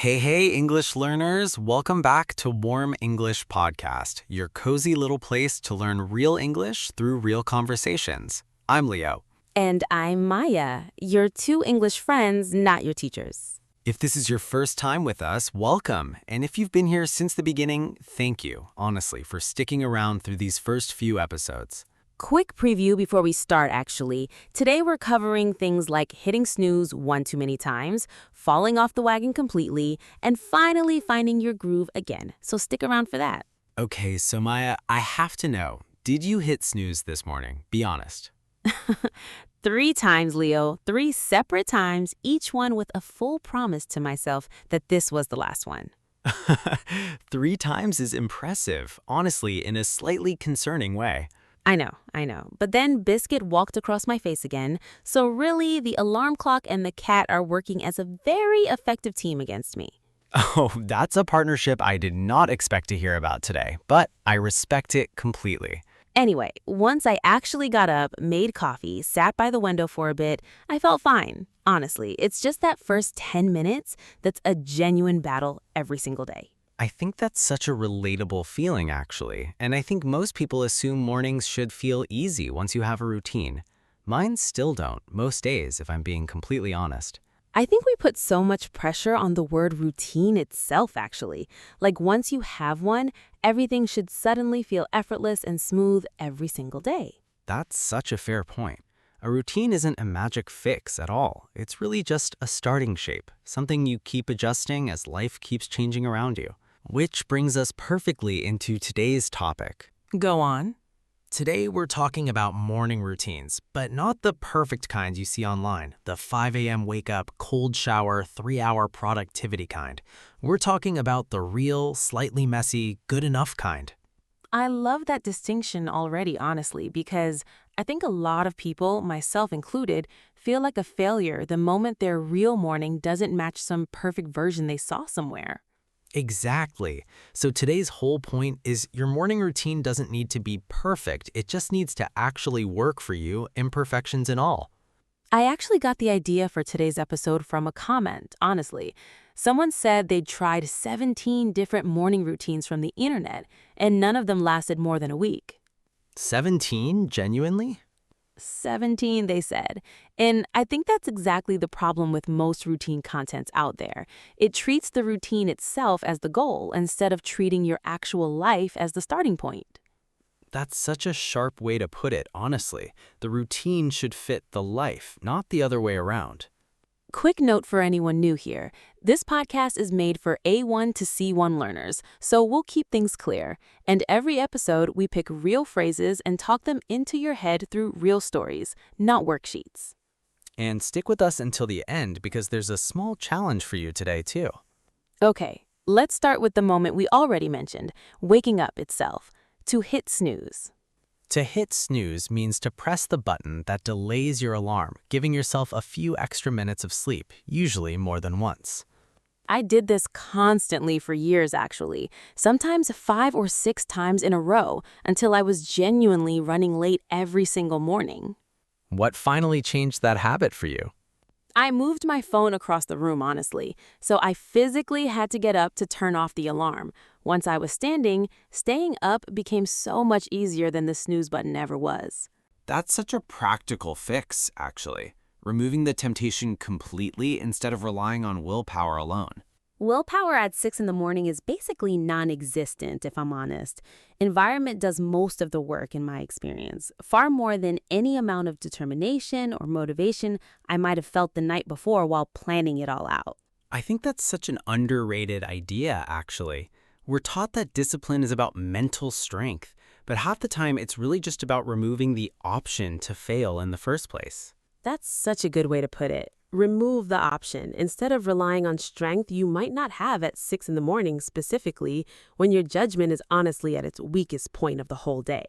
Hey, English learners. Welcome back to Warm English Podcast, your cozy little place to learn real English through real conversations. I'm Leo. And I'm Maya, your two English friends, not your teachers. If this is your first time with us, welcome. And if you've been here since the beginning, thank you, honestly, for sticking around through these first few episodes. Quick preview before we start, actually. Today we're covering things like hitting snooze one too many times, falling off the wagon completely, and finally finding your groove again. So stick around for that. Okay, so Maya, I have to know, did you hit snooze this morning? Be honest. 3 times, Leo. 3 separate times, each one with a full promise to myself that this was the last one. 3 times is impressive, honestly, in a slightly concerning way. I know. But then Biscuit walked across my face again. So really, the alarm clock and the cat are working as a very effective team against me. Oh, that's a partnership I did not expect to hear about today, but I respect it completely. Anyway, once I actually got up, made coffee, sat by the window for a bit, I felt fine. Honestly, it's just that first 10 minutes that's a genuine battle every single day. I think that's such a relatable feeling, actually, and I think most people assume mornings should feel easy once you have a routine. Mine still don't, most days, if I'm being completely honest. I think we put so much pressure on the word routine itself, actually. Like once you have one, everything should suddenly feel effortless and smooth every single day. That's such a fair point. A routine isn't a magic fix at all. It's really just a starting shape, something you keep adjusting as life keeps changing around you. Which brings us perfectly into today's topic. Go on. Today we're talking about morning routines, but not the perfect kinds you see online, the 5 a.m. wake up, cold shower, 3-hour productivity kind. We're talking about the real, slightly messy, good enough kind. I love that distinction already, honestly, because I think a lot of people, myself included, feel like a failure the moment their real morning doesn't match some perfect version they saw somewhere. Exactly. So today's whole point is your morning routine doesn't need to be perfect. It just needs to actually work for you, imperfections and all. I actually got the idea for today's episode from a comment, honestly. Someone said they'd tried 17 different morning routines from the internet, and none of them lasted more than a week. 17? Genuinely? 17, they said. And I think that's exactly the problem with most routine contents out there. It treats the routine itself as the goal instead of treating your actual life as the starting point. That's such a sharp way to put it, honestly. The routine should fit the life, not the other way around. Quick note for anyone new here. This podcast is made for A1 to C1 learners, so we'll keep things clear. And every episode, we pick real phrases and talk them into your head through real stories, not worksheets. And stick with us until the end because there's a small challenge for you today, too. Okay, let's start with the moment we already mentioned, waking up itself. To hit snooze. To hit snooze means to press the button that delays your alarm, giving yourself a few extra minutes of sleep, usually more than once. I did this constantly for years, actually, sometimes 5 or 6 times in a row until I was genuinely running late every single morning. What finally changed that habit for you? I moved my phone across the room, honestly, so I physically had to get up to turn off the alarm. Once I was standing, staying up became so much easier than the snooze button ever was. That's such a practical fix, actually. Removing the temptation completely instead of relying on willpower alone. Willpower at 6 in the morning is basically non-existent, if I'm honest. Environment does most of the work in my experience, far more than any amount of determination or motivation I might have felt the night before while planning it all out. I think that's such an underrated idea, actually. We're taught that discipline is about mental strength, but half the time it's really just about removing the option to fail in the first place. That's such a good way to put it. Remove the option instead of relying on strength you might not have at 6 in the morning specifically when your judgment is honestly at its weakest point of the whole day.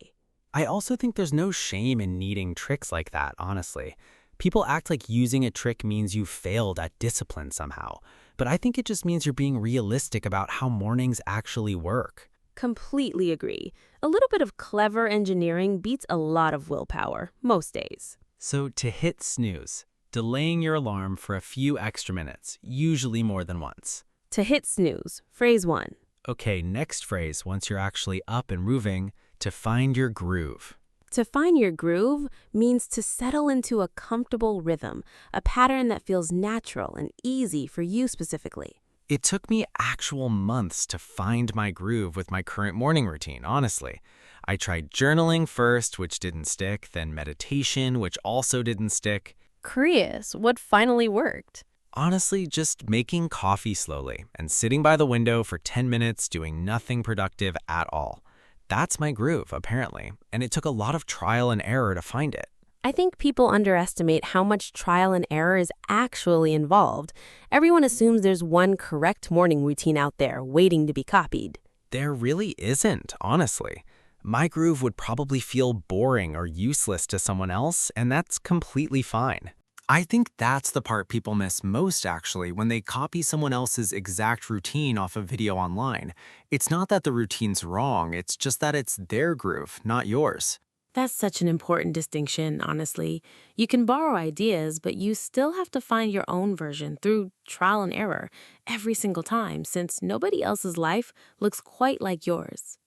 I also think there's no shame in needing tricks like that, honestly. People act like using a trick means you failed at discipline somehow, but I think it just means you're being realistic about how mornings actually work. Completely agree. A little bit of clever engineering beats a lot of willpower, most days. So to hit snooze, delaying your alarm for a few extra minutes, usually more than once. To hit snooze, phrase 1. Okay, next phrase, once you're actually up and moving, to find your groove. To find your groove means to settle into a comfortable rhythm, a pattern that feels natural and easy for you specifically. It took me actual months to find my groove with my current morning routine, honestly. I tried journaling first, which didn't stick, then meditation, which also didn't stick. Curious, what finally worked? Honestly, just making coffee slowly and sitting by the window for 10 minutes doing nothing productive at all. That's my groove, apparently, and it took a lot of trial and error to find it. I think people underestimate how much trial and error is actually involved. Everyone assumes there's one correct morning routine out there waiting to be copied. There really isn't, honestly. My groove would probably feel boring or useless to someone else, and that's completely fine. I think that's the part people miss most, actually, when they copy someone else's exact routine off a video online. It's not that the routine's wrong, it's just that it's their groove, not yours. That's such an important distinction, honestly. You can borrow ideas, but you still have to find your own version through trial and error every single time, since nobody else's life looks quite like yours.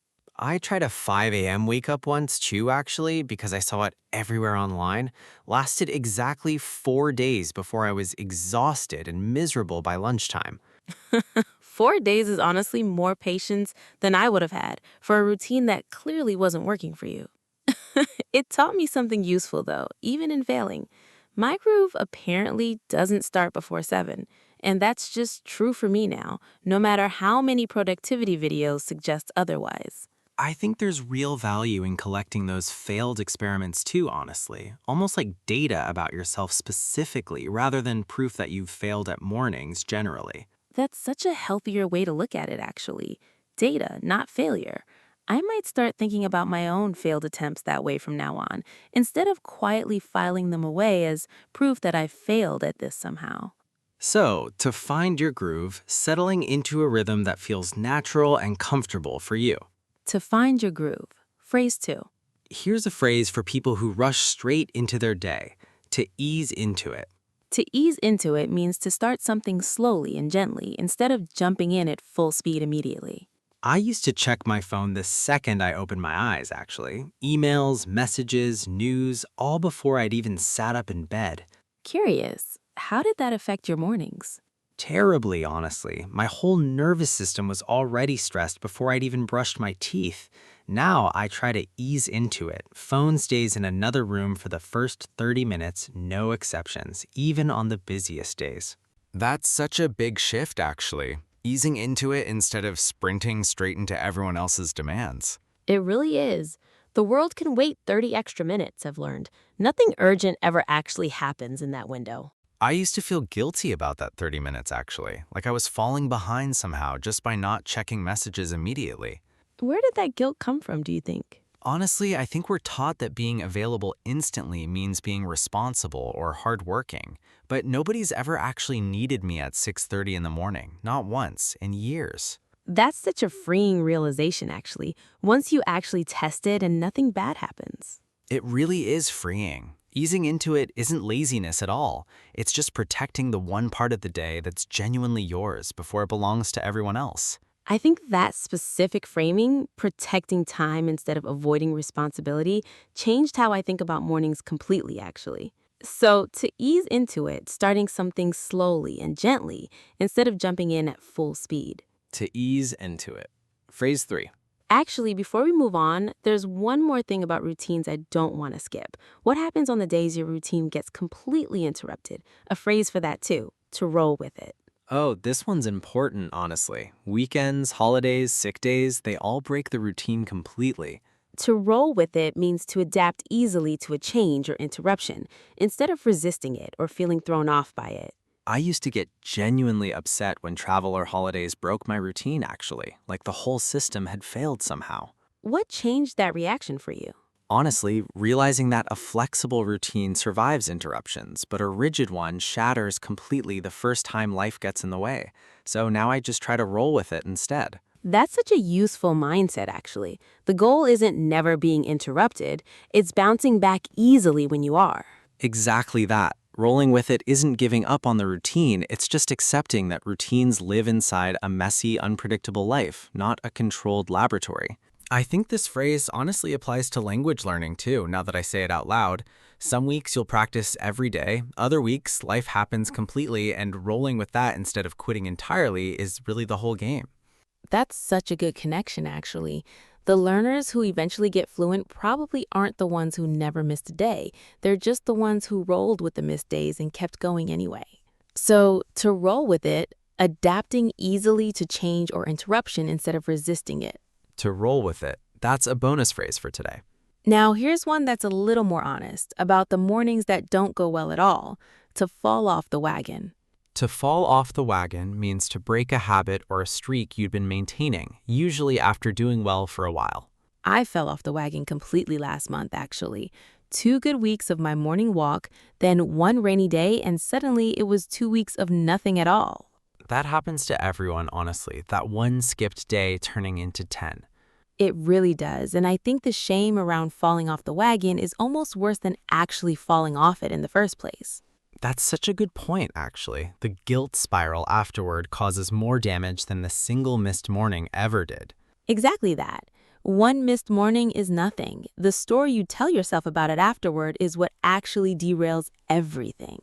I tried a 5 a.m. wake up once too, actually, because I saw it everywhere online. Lasted exactly 4 days before I was exhausted and miserable by lunchtime. 4 days is honestly more patience than I would have had for a routine that clearly wasn't working for you. It taught me something useful, though, even in failing. My groove apparently doesn't start before 7, and that's just true for me now, no matter how many productivity videos suggest otherwise. I think there's real value in collecting those failed experiments too, honestly. Almost like data about yourself specifically, rather than proof that you've failed at mornings generally. That's such a healthier way to look at it, actually. Data, not failure. I might start thinking about my own failed attempts that way from now on, instead of quietly filing them away as proof that I failed at this somehow. So, to find your groove, settling into a rhythm that feels natural and comfortable for you. To find your groove. Phrase 2. Here's a phrase for people who rush straight into their day, to ease into it. To ease into it means to start something slowly and gently instead of jumping in at full speed immediately. I used to check my phone the second I opened my eyes, actually. Emails, messages, news, all before I'd even sat up in bed. Curious, how did that affect your mornings? Terribly, honestly. My whole nervous system was already stressed before I'd even brushed my teeth. Now I try to ease into it. Phone stays in another room for the first 30 minutes, no exceptions, even on the busiest days. That's such a big shift, actually. Easing into it instead of sprinting straight into everyone else's demands. It really is. The world can wait 30 extra minutes, I've learned. Nothing urgent ever actually happens in that window. I used to feel guilty about that 30 minutes, actually, like I was falling behind somehow just by not checking messages immediately. Where did that guilt come from, do you think? Honestly, I think we're taught that being available instantly means being responsible or hardworking, but nobody's ever actually needed me at 6:30 in the morning, not once, in years. That's such a freeing realization, actually, once you actually test it and nothing bad happens. It really is freeing. Easing into it isn't laziness at all. It's just protecting the one part of the day that's genuinely yours before it belongs to everyone else. I think that specific framing, protecting time instead of avoiding responsibility, changed how I think about mornings completely, actually. So, to ease into it, starting something slowly and gently instead of jumping in at full speed. To ease into it. Phrase 3. Actually, before we move on, there's one more thing about routines I don't want to skip. What happens on the days your routine gets completely interrupted? A phrase for that too, to roll with it. Oh, this one's important, honestly. Weekends, holidays, sick days, they all break the routine completely. To roll with it means to adapt easily to a change or interruption, instead of resisting it or feeling thrown off by it. I used to get genuinely upset when travel or holidays broke my routine, actually, like the whole system had failed somehow. What changed that reaction for you? Honestly, realizing that a flexible routine survives interruptions, but a rigid one shatters completely the first time life gets in the way. So now I just try to roll with it instead. That's such a useful mindset, actually. The goal isn't never being interrupted, it's bouncing back easily when you are. Exactly that. Rolling with it isn't giving up on the routine, it's just accepting that routines live inside a messy, unpredictable life, not a controlled laboratory. I think this phrase honestly applies to language learning too, now that I say it out loud. Some weeks you'll practice every day, other weeks life happens completely, and rolling with that instead of quitting entirely is really the whole game. That's such a good connection, actually. The learners who eventually get fluent probably aren't the ones who never missed a day. They're just the ones who rolled with the missed days and kept going anyway. So, to roll with it, adapting easily to change or interruption instead of resisting it. To roll with it, that's a bonus phrase for today. Now, here's one that's a little more honest about the mornings that don't go well at all: to fall off the wagon. To fall off the wagon means to break a habit or a streak you'd been maintaining, usually after doing well for a while. I fell off the wagon completely last month, actually. 2 good weeks of my morning walk, then 1 rainy day, and suddenly it was 2 weeks of nothing at all. That happens to everyone, honestly, that one skipped day turning into 10. It really does, and I think the shame around falling off the wagon is almost worse than actually falling off it in the first place. That's such a good point, actually. The guilt spiral afterward causes more damage than the single missed morning ever did. Exactly that. One missed morning is nothing. The story you tell yourself about it afterward is what actually derails everything.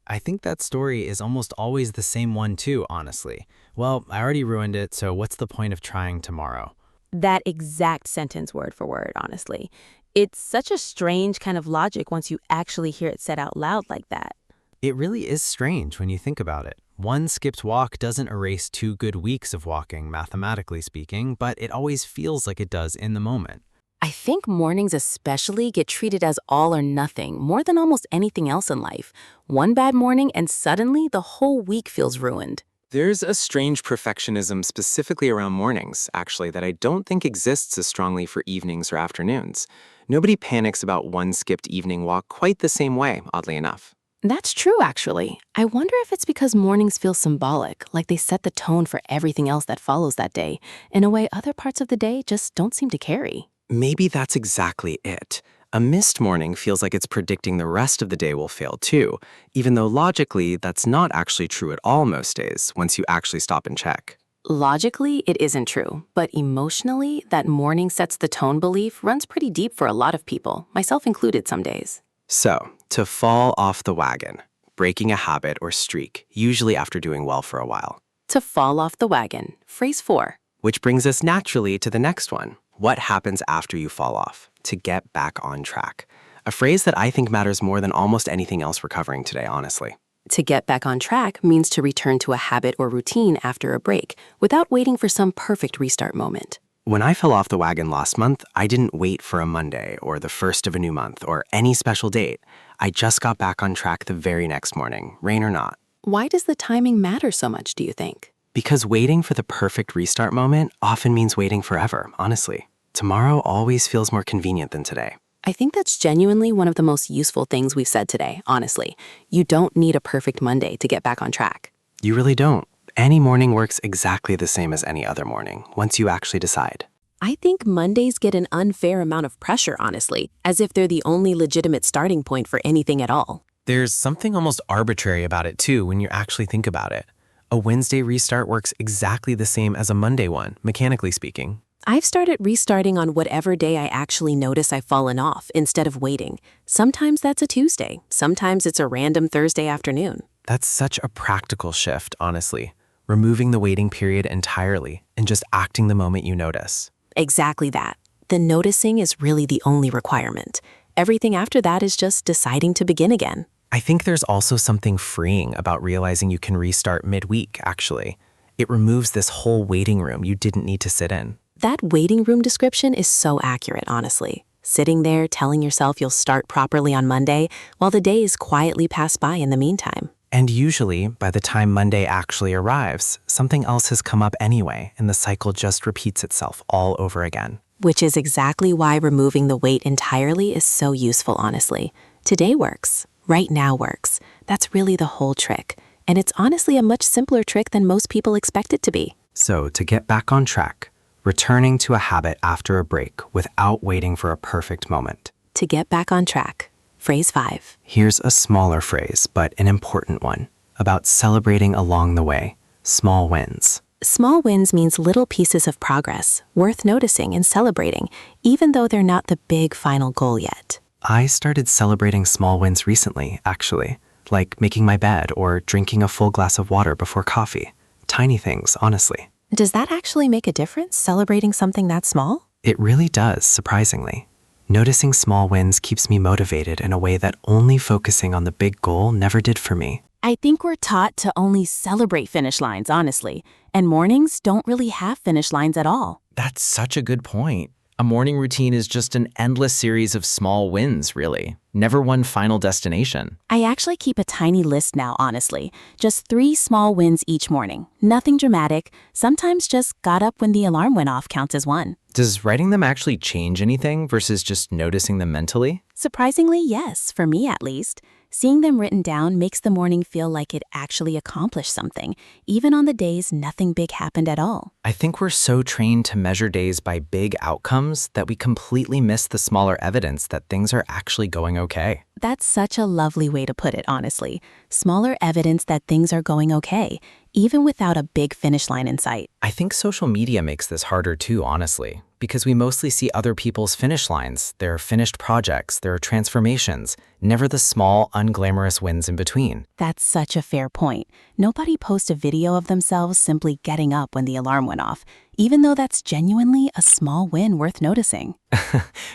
I think that story is almost always the same one too, honestly. Well, I already ruined it, so what's the point of trying tomorrow? That exact sentence word for word, honestly. It's such a strange kind of logic once you actually hear it said out loud like that. It really is strange when you think about it. One skipped walk doesn't erase 2 good weeks of walking, mathematically speaking, but it always feels like it does in the moment. I think mornings especially get treated as all or nothing more than almost anything else in life. One bad morning and suddenly the whole week feels ruined. There's a strange perfectionism specifically around mornings, actually, that I don't think exists as strongly for evenings or afternoons. Nobody panics about one skipped evening walk quite the same way, oddly enough. That's true, actually. I wonder if it's because mornings feel symbolic, like they set the tone for everything else that follows that day, in a way other parts of the day just don't seem to carry. Maybe that's exactly it. A missed morning feels like it's predicting the rest of the day will fail too, even though logically that's not actually true at all most days once you actually stop and check. Logically, it isn't true, but emotionally, that morning sets the tone belief runs pretty deep for a lot of people, myself included some days. So, to fall off the wagon, breaking a habit or streak, usually after doing well for a while. To fall off the wagon, phrase 4. Which brings us naturally to the next one. What happens after you fall off? To get back on track. A phrase that I think matters more than almost anything else we're covering today, honestly. To get back on track means to return to a habit or routine after a break, without waiting for some perfect restart moment. When I fell off the wagon last month, I didn't wait for a Monday or the first of a new month or any special date. I just got back on track the very next morning, rain or not. Why does the timing matter so much, do you think? Because waiting for the perfect restart moment often means waiting forever, honestly. Tomorrow always feels more convenient than today. I think that's genuinely one of the most useful things we've said today, honestly. You don't need a perfect Monday to get back on track. You really don't. Any morning works exactly the same as any other morning, once you actually decide. I think Mondays get an unfair amount of pressure, honestly, as if they're the only legitimate starting point for anything at all. There's something almost arbitrary about it too when you actually think about it. A Wednesday restart works exactly the same as a Monday one, mechanically speaking. I've started restarting on whatever day I actually notice I've fallen off instead of waiting. Sometimes that's a Tuesday. Sometimes it's a random Thursday afternoon. That's such a practical shift, honestly. Removing the waiting period entirely and just acting the moment you notice. Exactly that. The noticing is really the only requirement. Everything after that is just deciding to begin again. I think there's also something freeing about realizing you can restart midweek, actually. It removes this whole waiting room you didn't need to sit in. That waiting room description is so accurate, honestly. Sitting there telling yourself you'll start properly on Monday while the days quietly pass by in the meantime. And usually, by the time Monday actually arrives, something else has come up anyway, and the cycle just repeats itself all over again. Which is exactly why removing the wait entirely is so useful, honestly. Today works. Right now works. That's really the whole trick. And it's honestly a much simpler trick than most people expect it to be. So, to get back on track, returning to a habit after a break without waiting for a perfect moment. To get back on track, Phrase 5. Here's a smaller phrase, but an important one, about celebrating along the way. Small wins. Small wins means little pieces of progress, worth noticing and celebrating, even though they're not the big final goal yet. I started celebrating small wins recently, actually, like making my bed or drinking a full glass of water before coffee. Tiny things, honestly. Does that actually make a difference, celebrating something that small? It really does, surprisingly. Noticing small wins keeps me motivated in a way that only focusing on the big goal never did for me. I think we're taught to only celebrate finish lines, honestly, and mornings don't really have finish lines at all. That's such a good point. A morning routine is just an endless series of small wins, really. Never one final destination. I actually keep a tiny list now, honestly. Just 3 small wins each morning. Nothing dramatic. Sometimes just got up when the alarm went off counts as one. Does writing them actually change anything versus just noticing them mentally? Surprisingly, yes, for me at least. Seeing them written down makes the morning feel like it actually accomplished something, even on the days nothing big happened at all. I think we're so trained to measure days by big outcomes that we completely miss the smaller evidence that things are actually going okay. That's such a lovely way to put it, honestly. Smaller evidence that things are going okay, even without a big finish line in sight. I think social media makes this harder too, honestly, because we mostly see other people's finish lines, their finished projects, their transformations, never the small, unglamorous wins in between. That's such a fair point. Nobody posts a video of themselves simply getting up when the alarm went off, even though that's genuinely a small win worth noticing.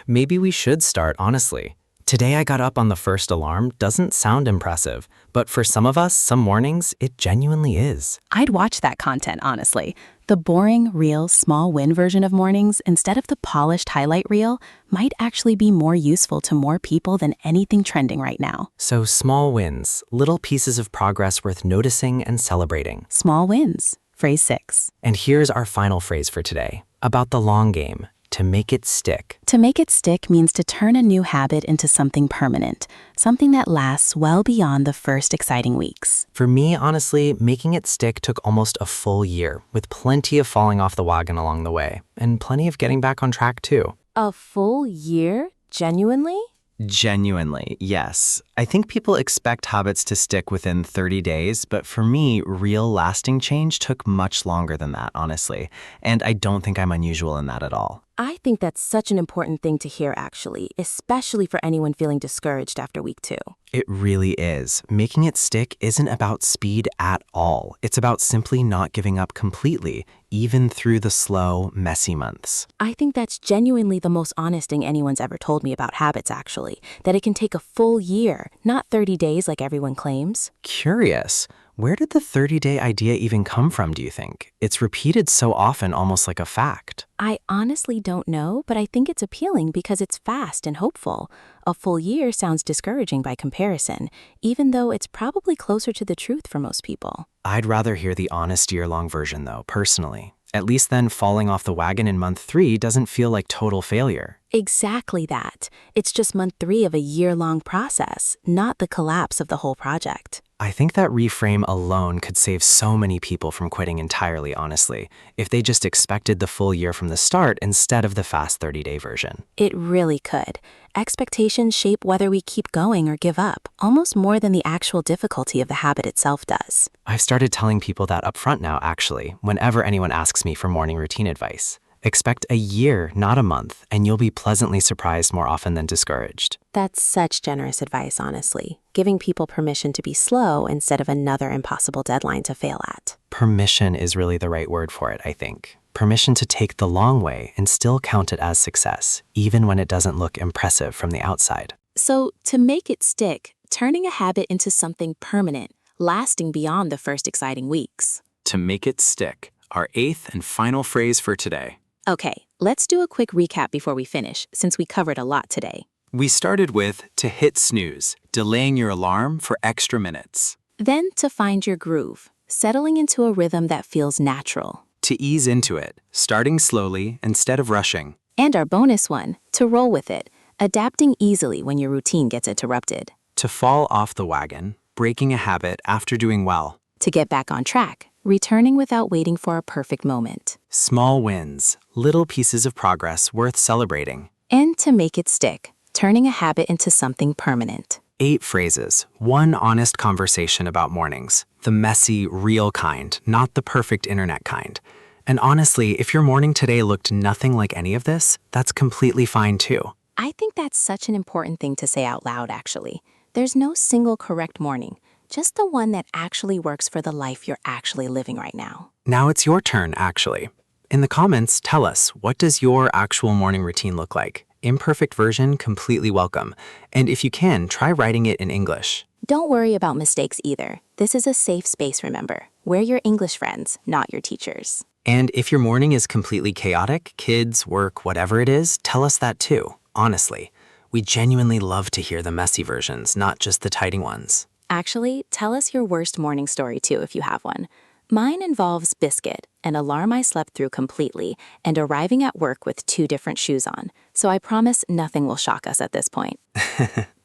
Maybe we should start, honestly. Today I got up on the first alarm doesn't sound impressive, but for some of us, some mornings, it genuinely is. I'd watch that content, honestly. The boring, real, small win version of mornings, instead of the polished highlight reel, might actually be more useful to more people than anything trending right now. So small wins, little pieces of progress worth noticing and celebrating. Small wins. Phrase 6. And here's our final phrase for today, about the long game. To make it stick. To make it stick means to turn a new habit into something permanent, something that lasts well beyond the first exciting weeks. For me, honestly, making it stick took almost a full year, with plenty of falling off the wagon along the way, and plenty of getting back on track too. A full year? Genuinely? Genuinely, yes. I think people expect habits to stick within 30 days, but for me, real lasting change took much longer than that, honestly. And I don't think I'm unusual in that at all. I think that's such an important thing to hear, actually, especially for anyone feeling discouraged after week 2. It really is. Making it stick isn't about speed at all. It's about simply not giving up completely, even through the slow, messy months. I think that's genuinely the most honest thing anyone's ever told me about habits, actually, that it can take a full year, not 30 days like everyone claims. Curious. Where did the 30-day idea even come from, do you think? It's repeated so often, almost like a fact. I honestly don't know, but I think it's appealing because it's fast and hopeful. A full year sounds discouraging by comparison, even though it's probably closer to the truth for most people. I'd rather hear the honest year-long version, though, personally. At least then falling off the wagon in month 3 doesn't feel like total failure. Exactly that. It's just month 3 of a year-long process, not the collapse of the whole project. I think that reframe alone could save so many people from quitting entirely, honestly, if they just expected the full year from the start instead of the fast 30-day version. It really could. Expectations shape whether we keep going or give up, almost more than the actual difficulty of the habit itself does. I've started telling people that up front now, actually, whenever anyone asks me for morning routine advice. Expect a year, not a month, and you'll be pleasantly surprised more often than discouraged. That's such generous advice, honestly, giving people permission to be slow instead of another impossible deadline to fail at. Permission is really the right word for it, I think. Permission to take the long way and still count it as success, even when it doesn't look impressive from the outside. So, to make it stick, turning a habit into something permanent, lasting beyond the first exciting weeks. To make it stick, our 8th and final phrase for today. Okay, let's do a quick recap before we finish, since we covered a lot today. We started with to hit snooze, delaying your alarm for extra minutes. Then to find your groove, settling into a rhythm that feels natural. To ease into it, starting slowly instead of rushing. And our bonus one, to roll with it, adapting easily when your routine gets interrupted. To fall off the wagon, breaking a habit after doing well. To get back on track, returning without waiting for a perfect moment. Small wins, little pieces of progress worth celebrating. And to make it stick, turning a habit into something permanent. 8 phrases, 1 honest conversation about mornings. The messy, real kind, not the perfect internet kind. And honestly, if your morning today looked nothing like any of this, that's completely fine too. I think that's such an important thing to say out loud, actually. There's no single correct morning, just the one that actually works for the life you're actually living right now. Now it's your turn, actually. In the comments, tell us, what does your actual morning routine look like? Imperfect version, completely welcome. And if you can, try writing it in English. Don't worry about mistakes either. This is a safe space, remember. We're your English friends, not your teachers. And if your morning is completely chaotic, kids, work, whatever it is, tell us that too, honestly. We genuinely love to hear the messy versions, not just the tidy ones. Actually, tell us your worst morning story too if you have one. Mine involves Biscuit, an alarm I slept through completely, and arriving at work with 2 different shoes on. So I promise nothing will shock us at this point.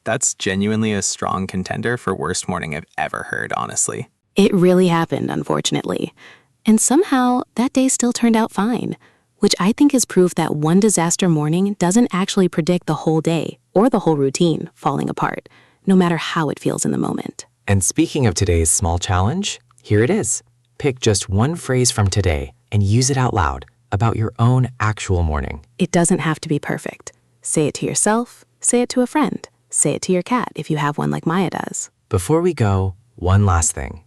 That's genuinely a strong contender for worst morning I've ever heard, honestly. It really happened, unfortunately. And somehow, that day still turned out fine, which I think is proof that one disaster morning doesn't actually predict the whole day or the whole routine falling apart, no matter how it feels in the moment. And speaking of today's small challenge, here it is. Pick just 1 phrase from today and use it out loud about your own actual morning. It doesn't have to be perfect. Say it to yourself, say it to a friend, say it to your cat if you have one like Maya does. Before we go, one last thing.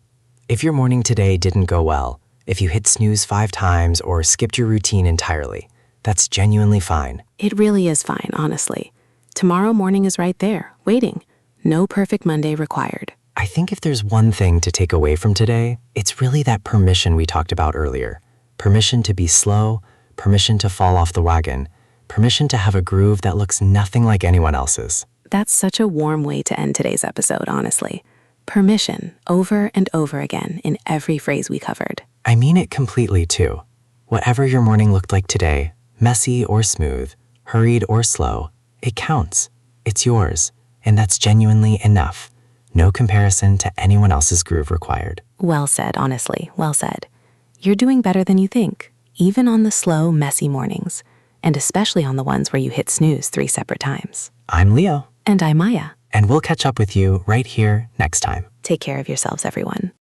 If your morning today didn't go well, if you hit snooze 5 times or skipped your routine entirely, that's genuinely fine. It really is fine, honestly. Tomorrow morning is right there, waiting. No perfect Monday required. I think if there's one thing to take away from today, it's really that permission we talked about earlier. Permission to be slow, permission to fall off the wagon, permission to have a groove that looks nothing like anyone else's. That's such a warm way to end today's episode, honestly. Permission, over and over again in every phrase we covered. I mean it completely too. Whatever your morning looked like today, messy or smooth, hurried or slow, it counts. It's yours, and that's genuinely enough. No comparison to anyone else's groove required. Well said, honestly, well said. You're doing better than you think, even on the slow, messy mornings, and especially on the ones where you hit snooze 3 separate times. I'm Leo. And I'm Maya. And we'll catch up with you right here next time. Take care of yourselves, everyone.